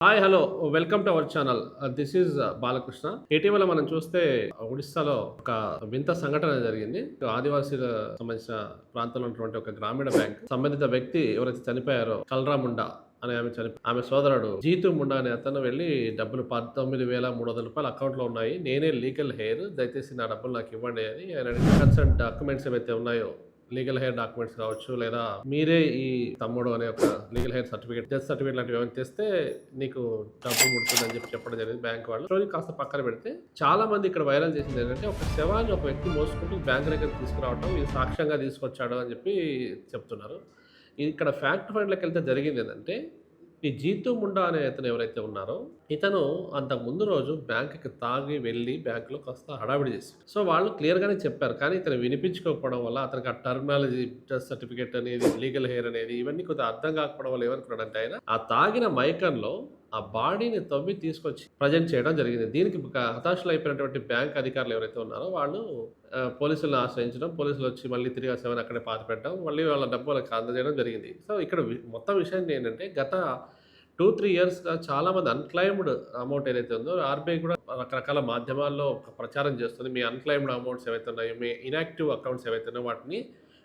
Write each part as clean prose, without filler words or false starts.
Hi hello welcome to our channel. This is Balakrishna. ఇటీవల మనం చూస్తే ఒడిస్సాలో ఒక వింత సంఘటన జరిగింది. ఆదివాసీల సంబంధించిన ప్రాంతంలో ఉన్నటువంటి ఒక గ్రామీణ బ్యాంక్ సంబంధిత వ్యక్తి ఎవరైతే చనిపోయారో కల్రా ముండా అనే ఆమె సోదరుడు జీతు ముండా అనే అతను వెళ్ళి డబ్బులు 19,300 రూపాయలు అకౌంట్లో ఉన్నాయి, నేనే లీగల్ హెయిర్, దయచేసి నా డబ్బులు నాకు ఇవ్వండి అని ఆయన కన్సర్న్ డాక్యుమెంట్స్ ఏవైతే ఉన్నాయో, లీగల్ హెయిర్ డాక్యుమెంట్స్ కావచ్చు, లేదా మీరే ఈ తమ్ముడు అనే ఒక legal heir certificate, death certificate లాంటివి ఏమైనా తెస్తే నీకు డబ్బు ముడుతుందని చెప్పడం జరిగింది బ్యాంక్ వాళ్ళు. స్టోరీ కాస్త పక్కన పెడితే చాలా మంది ఇక్కడ వైరల్ చేసింది ఏంటంటే, ఒక శవాన్ని ఒక వ్యక్తి మోసుకుంటూ బ్యాంక్ దగ్గర తీసుకురావడం, ఇది సాక్ష్యంగా తీసుకొచ్చాడు అని చెప్పి చెప్తున్నారు. ఇక్కడ ఫ్యాక్ట్ ఫైండ్లోకి వెళ్తే జరిగింది ఏంటంటే, ఈ జీతు ముండా అనే అతను ఎవరైతే ఉన్నారో, ఇతను అంతకు ముందు రోజు బ్యాంక్‌కి తాగి వెళ్ళి బ్యాంక్‌లో కాస్త హడావిడి చేసాడు. సో, వాళ్ళు క్లియర్‌గానే చెప్పారు. కానీ ఇతను వినిపించుకోకపోవడం వల్ల అతనికి ఆ టర్మినాలజీ, డెత్ సర్టిఫికేట్ అనేది, లీగల్ హెయిర్ అనేది ఇవన్నీ కొద్దిగా అర్థం కాకపోవడం వల్ల ఏమనుకున్నాడంటే ఆయన, ఆ తాగిన మైకంలో ఆ బాడీని తవ్వి తీసుకొచ్చి ప్రజెంట్ చేయడం జరిగింది. దీనికి హతాశులైపోయినటువంటి బ్యాంక్ అధికారులు ఎవరైతే ఉన్నారో వాళ్ళు పోలీసులను ఆశ్రయించడం, పోలీసులు వచ్చి మళ్ళీ తిరిగి ఆ శవాన్ని అక్కడే పాతిపెట్టడం, మళ్ళీ వాళ్ళ డబ్బు వాళ్ళకి అందజేయడం జరిగింది. సో, ఇక్కడ మొత్తం విషయం ఏంటంటే, గత 2, 3 ఇయర్స్‌గా చాలామంది అన్‌క్లెయిమ్డ్ అమౌంట్ ఏదైతే ఉందో, ఆర్‌బీఐ కూడా రకరకాల మాధ్యమాల్లో ఒక ప్రచారం చేస్తుంది. మీ అన్‌క్లెయిమ్డ్ అమౌంట్స్ ఏవైతే ఉన్నాయో, మీ ఇనాక్టివ్ అకౌంట్స్ ఏవైతే ఉన్నాయో వాటిని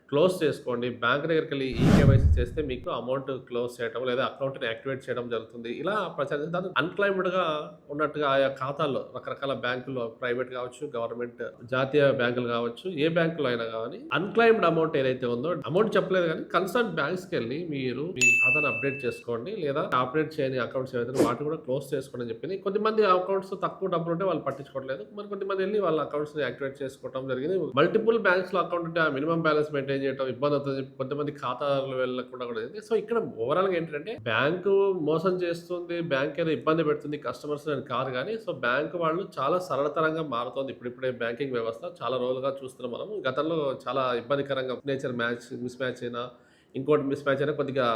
క్లోజ్ చేసుకోండి. బ్యాంక్ దగ్గరికెళ్ళి ఈకేవైసీ చేస్తే మీకు అమౌంట్ క్లోజ్ చేయడం, లేదా అకౌంట్‌ని యాక్టివేట్ చేయడం జరుగుతుంది. ఇలా ప్రచారం దాన్ని అన్‌క్లెయిమ్డ్‌గా ఉన్నట్టుగా ఆయా ఖాతాల్లో రకరకాల బ్యాంకుల్లో, ప్రైవేట్ కావచ్చు, గవర్నమెంట్, జాతీయ బ్యాంకులు కావచ్చు, ఏ బ్యాంకులో అయినా గానీ అన్‌క్లెయిమ్డ్ అమౌంట్ ఏదైతే ఉందో, అమౌంట్ చెప్పలేదు కానీ కన్సర్న్ బ్యాంక్స్‌కెళ్ళి మీరు మీ ఖాతాను అప్డేట్ చేసుకోండి, లేదా అప్డేట్ చేయని అకౌంట్స్ ఏవైతే ఉన్నాయో వాటిని కూడా క్లోజ్ చేసుకోండి అని చెప్పింది. కొద్దిమంది అకౌంట్స్ తక్కువ డబ్బులు ఉంటే వాళ్ళు పట్టించుకోవట్లేదు. మరి కొంతమంది వెళ్ళి వాళ్ళ అకౌంట్స్‌ని యాక్టివేట్ చేసుకోవడం జరిగింది. మల్టిపుల్ బ్యాంక్స్‌లో అకౌంట్ ఉంటే ఆ మినిమం బ్యాలెన్స్ మెయింటైన్ చేయడం ఇబ్బంది అవుతుంది చెప్పి కొంతమంది ఖాతాలు వెళ్ళకుండా కూడా ఉంది. సో, ఇక్కడ ఓవరాల్‌గా ఏంటంటే, బ్యాంకు మోసం చేస్తుంది, బ్యాంక్ ఏదో ఇబ్బంది పెడుతుంది కస్టమర్స్ అని కాదు కానీ, సో, బ్యాంక్ వాళ్ళు చాలా సరళతరంగా మారుతోంది. ఇప్పుడిప్పుడే బ్యాంకింగ్ వ్యవస్థ చాలా రోజులుగా చూస్తున్నాం మనం. గతంలో చాలా ఇబ్బందికరంగా మిస్ మ్యాచ్ అయినా, ఇంకోటి మిస్ మ్యాచ్ అయినా కొద్దిగా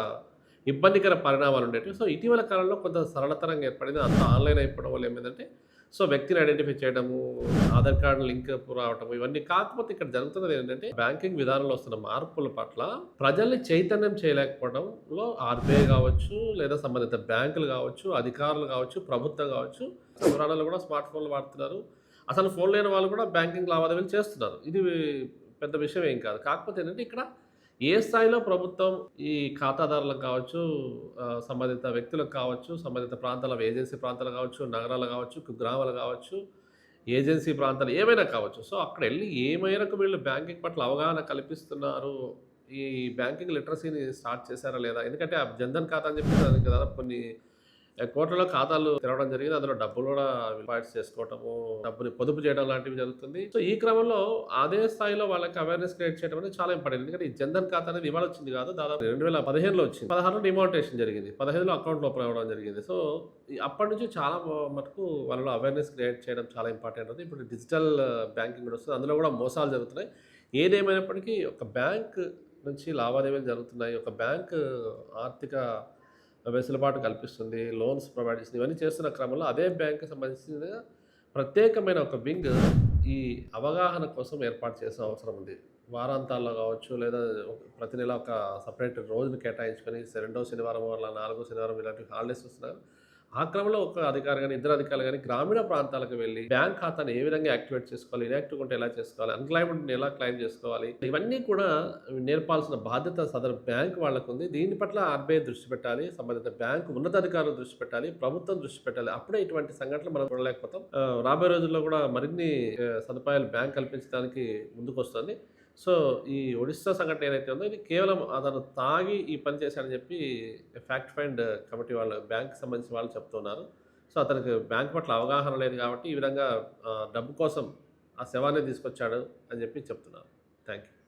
ఇబ్బందికర పరిణామాలు ఉండేటివి. సో, ఇటీవల కాలంలో కొంత సరళతరంగా ఏర్పడింది. అంతా ఆన్‌లైన్ అయిపోవడం వల్ల ఏమైందంటే, సో, వ్యక్తిని ఐడెంటిఫై చేయడము, ఆధార్ కార్డ్ లింక్ రావటము, ఇవన్నీ. కాకపోతే ఇక్కడ జరుగుతున్నది ఏంటంటే, బ్యాంకింగ్ విధానంలో వస్తున్న మార్పుల పట్ల ప్రజల్ని చైతన్యం చేయలేకపోవడంలో ఆర్‌బీఐ కావచ్చు, లేదా సంబంధిత బ్యాంకులు కావచ్చు, అధికారులు కావచ్చు, ప్రభుత్వం కావచ్చు, వివరాలలో కూడా స్మార్ట్ ఫోన్లు వాడుతున్నారు. అసలు ఫోన్ లేని వాళ్ళు కూడా బ్యాంకింగ్ లావాదేవీలు చేస్తున్నారు. ఇది పెద్ద విషయం ఏం కాదు. కాకపోతే ఏంటంటే, ఇక్కడ ఏ స్థాయిలో ప్రభుత్వం ఈ ఖాతాదారులకు కావచ్చు, సంబంధిత వ్యక్తులకు కావచ్చు, సంబంధిత ప్రాంతాల ఏజెన్సీ ప్రాంతాలు కావచ్చు, నగరాలు కావచ్చు, గ్రామాలు కావచ్చు, ఏజెన్సీ ప్రాంతాలు ఏమైనా కావచ్చు. సో, అక్కడెళ్ళి ఏ మేరకు వీళ్ళు బ్యాంకింగ్ పట్ల అవగాహన కల్పిస్తున్నారు, ఈ బ్యాంకింగ్ లిటరసీని స్టార్ట్ చేశారా లేదా? ఎందుకంటే ఆ జన్‌ధన్ ఖాతా అని చెప్పి దానికి దాదాపు కొన్ని కోట్లలో ఖాతాలు తెరవడం జరిగింది. అందులో డబ్బులు కూడా డిపాజిట్ చేసుకోవటము, డబ్బుని పొదుపు చేయడం లాంటివి జరుగుతుంది. సో, ఈ క్రమంలో అదే స్థాయిలో వాళ్ళకి అవేర్‌నెస్ క్రియేట్ చేయడం అనేది చాలా ఇంపార్టెంట్. ఎందుకంటే ఈ జన్‌ధన్ ఖాతా అనేది ఇవాళ వచ్చింది కాదు. దాదాపు 2015లో వచ్చింది. 16లో డిమానిటైజేషన్ జరిగింది. 15లో అకౌంట్ ఓపెన్ అవ్వడం జరిగింది. సో, అప్పటి నుంచి చాలా మటుకు వాళ్ళలో అవేర్‌నెస్ క్రియేట్ చేయడం చాలా ఇంపార్టెంట్ ఉంది. ఇప్పుడు డిజిటల్ బ్యాంకింగ్ కూడా వస్తుంది. అందులో కూడా మోసాలు జరుగుతున్నాయి. ఏదేమైనప్పటికీ ఒక బ్యాంక్ నుంచి లావాదేవీలు జరుగుతున్నాయి. ఒక బ్యాంక్ ఆర్థిక వెసులుబాటు కల్పిస్తుంది, లోన్స్ ప్రొవైడ్ చేస్తుంది. ఇవన్నీ చేస్తున్న క్రమంలో అదే బ్యాంక్‌కి సంబంధించిన ప్రత్యేకమైన ఒక వింగ్ ఈ అవగాహన కోసం ఏర్పాటు చేసిన అవసరం ఉంది. వారాంతాల్లో కావచ్చు, లేదా ప్రతి నెల ఒక సెపరేట్ రోజుని కేటాయించుకొని, రెండో శనివారం అలా, నాలుగో శనివారం ఇలాంటి హాలిడేస్ వస్తున్నారు. ఆ క్రమంలో ఒక అధికారి గాని, ఇద్దరు అధికారులు గాని గ్రామీణ ప్రాంతాలకు వెళ్లి బ్యాంక్ ఖాతాను ఏ విధంగా యాక్టివేట్ చేసుకోవాలి, ఇనాక్టివ్‌గా ఉంటే ఎలా చేసుకోవాలి, అన్‌క్లెయిమ్డ్‌ని ఎలా క్లెయిమ్ చేసుకోవాలి, ఇవన్నీ కూడా నేర్పాల్సిన బాధ్యత సదరు బ్యాంక్ వాళ్ళకుంది. దీని పట్ల ఆర్‌బీఐ దృష్టి పెట్టాలి, సంబంధిత బ్యాంక్ ఉన్నతాధికారులు దృష్టి పెట్టాలి, ప్రభుత్వం దృష్టి పెట్టాలి. అప్పుడే ఇటువంటి సంఘటనలు మనం చూడలేకపోతాం. రాబోయే రోజుల్లో కూడా మరిన్ని సదుపాయాలు బ్యాంక్ కల్పించడానికి ముందుకొస్తుంది. సో, ఈ ఒడిస్సా సంఘటన ఏదైతే ఉందో, ఇది కేవలం అతను తాగి ఈ పని చేశాడని చెప్పి ఫ్యాక్ట్ ఫైండ్ కమిటీ వాళ్ళు, బ్యాంక్‌కి సంబంధించిన వాళ్ళు చెప్తున్నారు. సో, అతనికి బ్యాంక్ పట్ల అవగాహన లేదు కాబట్టి ఈ విధంగా డబ్బు కోసం ఆ శవాన్ని తీసుకొచ్చాడు అని చెప్పి చెప్తున్నారు. Thank you.